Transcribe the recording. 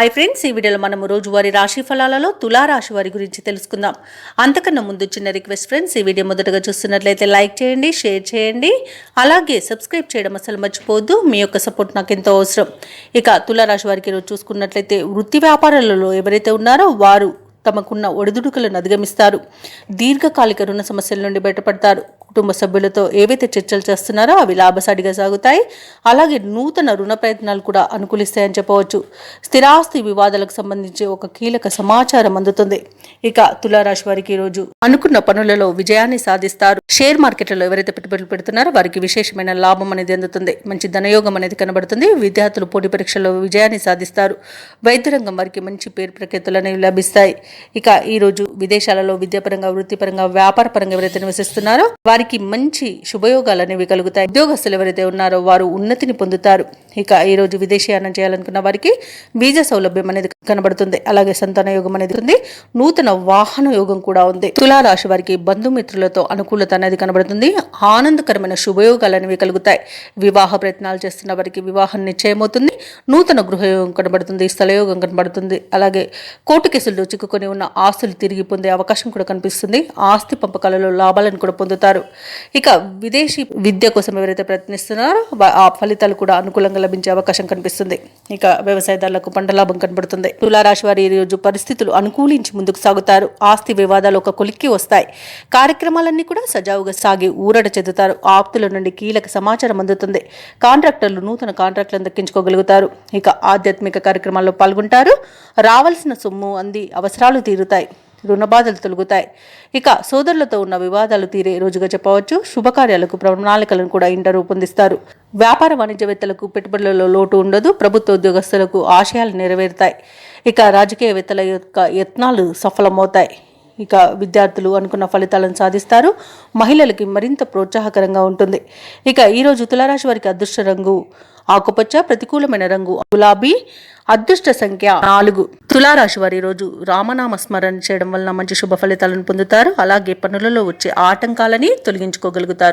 Hi friends, ఈ వీడియోలో మనం రోజువారీ రాశి ఫలాలలో తులారాశి వారి గురించి తెలుసుకుందాం. అంతకన్నా ముందు చిన్న రిక్వెస్ట్ ఫ్రెండ్స్, ఈ వీడియో మొదటగా చూస్తున్నట్లయితే లైక్ చేయండి, షేర్ చేయండి, అలాగే సబ్స్క్రైబ్ చేయడం అసలు మర్చిపోవద్దు. మీ యొక్క సపోర్ట్ నాకు ఎంతో అవసరం. ఇక తులారాశి వారికి ఈరోజు చూసుకున్నట్లయితే వృత్తి వ్యాపారాలలో ఎవరైతే ఉన్నారో వారు తమకున్న ఒడిదుడుకులను అధిగమిస్తారు. దీర్ఘకాలిక రుణ సమస్యల నుండి బయటపడతారు. కుటుంబ సభ్యులతో ఏవైతే చర్చలు చేస్తున్నారో అవి లాభసాటిగా సాగుతాయి. అలాగే నూతన రుణ ప్రయత్నాలు కూడా అనుకూలిస్తాయని చెప్పవచ్చు. స్థిరాస్తి వివాదాలకు సంబంధించి ఒక కీలక సమాచారం అందుతుంది. ఇక తులారాశి వారికి ఈరోజు అనుకున్న పనులలో విజయాన్ని సాధిస్తారు. షేర్ మార్కెట్లలో ఎవరైతే పెట్టుబడులు పెడుతున్నారో వారికి విశేషమైన లాభం అనేది అందుతుంది. మంచి ధనయోగం అనేది కనబడుతుంది. విద్యార్థులు పోటీ పరీక్షల్లో విజయాన్ని సాధిస్తారు. వైద్య రంగం వారికి మంచి పేరు ప్రఖ్యాతులు అనేవి లభిస్తాయి. ఇక ఈ రోజు విదేశాలలో విద్యాపరంగా, వృత్తిపరంగా, వ్యాపార పరంగా ఎవరైతే నివసిస్తున్నారో వారికి మంచి శుభయోగాలు అనేవి కలుగుతాయి. ఉద్యోగస్తులు ఎవరైతే ఉన్నారో వారు ఉన్నతిని పొందుతారు. ఇక ఈ రోజు విదేశీయానం చేయాలనుకున్న వారికి వీసా సౌలభ్యం అనేది కనబడుతుంది. అలాగే సంతాన యోగం అనేది ఉంది. నూతన వాహన యోగం కూడా ఉంది. తులారాశి వారికి బంధుమిత్రులతో అనుకూలత అనేది కనబడుతుంది. ఆనందకరమైన శుభయోగాలు అనేవి కలుగుతాయి. వివాహ ప్రయత్నాలు చేస్తున్న వారికి వివాహం నిశ్చయమవుతుంది. నూతన గృహయోగం కనబడుతుంది. స్థలయోగం కనబడుతుంది. అలాగే కోర్టు కేసుల్లో చిక్కుకొని ఉన్న ఆస్తులు తిరిగి పొందే అవకాశం కూడా కనిపిస్తుంది. ఆస్తి పంపకాలలో లాభాలను కూడా పొందుతారు. ఇక విదేశీ విద్య కోసం ఎవరైతే ప్రయత్నిస్తున్నారో ఆ ఫలితాలు కూడా అనుకూలంగా లభించే అవకాశం కనిపిస్తుంది. ఇక వ్యవసాయదారులకు పంట లాభం కనబడుతుంది. తులారాశి వారి ఈ రోజు పరిస్థితులు అనుకూలించి ముందుకు సాగుతారు. ఆస్తి వివాదాలు ఒక కొలిక్కి వస్తాయి. కార్యక్రమాలన్నీ కూడా సజావుగా సాగి ఊరట చెందుతారు. ఆప్తుల నుండి కీలక సమాచారం అందుతుంది. కాంట్రాక్టర్లు నూతన కాంట్రాక్టులను దక్కించుకోగలుగుతారు. ఇక ఆధ్యాత్మిక కార్యక్రమాల్లో పాల్గొంటారు. రావాల్సిన సొమ్ము అంది అవసరాలు తీరుతాయి. రుణ బాధలు తొలగుతాయి. ఇక సోదరులతో ఉన్న వివాదాలు తీరే రోజుగా చెప్పవచ్చు. శుభకార్యాలకు ప్రణాళికలను కూడా ఇంట రూపొందిస్తారు. వ్యాపార వాణిజ్యవేత్తలకు పెట్టుబడులలో లోటు ఉండదు. ప్రభుత్వ ఉద్యోగస్తులకు ఆశయాలు నెరవేరుతాయి. ఇక రాజకీయవేత్తల యొక్క యత్నాలు సఫలమవుతాయి. ఇక విద్యార్థులు అనుకున్న ఫలితాలను సాధిస్తారు. మహిళలకి మరింత ప్రోత్సాహకరంగా ఉంటుంది. ఇక ఈరోజు తులారాశి వారికి అదృష్ట రంగు ఆకుపచ్చ, ప్రతికూలమైన రంగు గులాబీ, అదృష్ట సంఖ్య 4. తులారాశి వారి రోజు రామనామ స్మరణ చేయడం వలన మంచి శుభ ఫలితాలను పొందుతారు. అలాగే పనులలో వచ్చే ఆటంకాలని తొలగించుకోగలుగుతారు.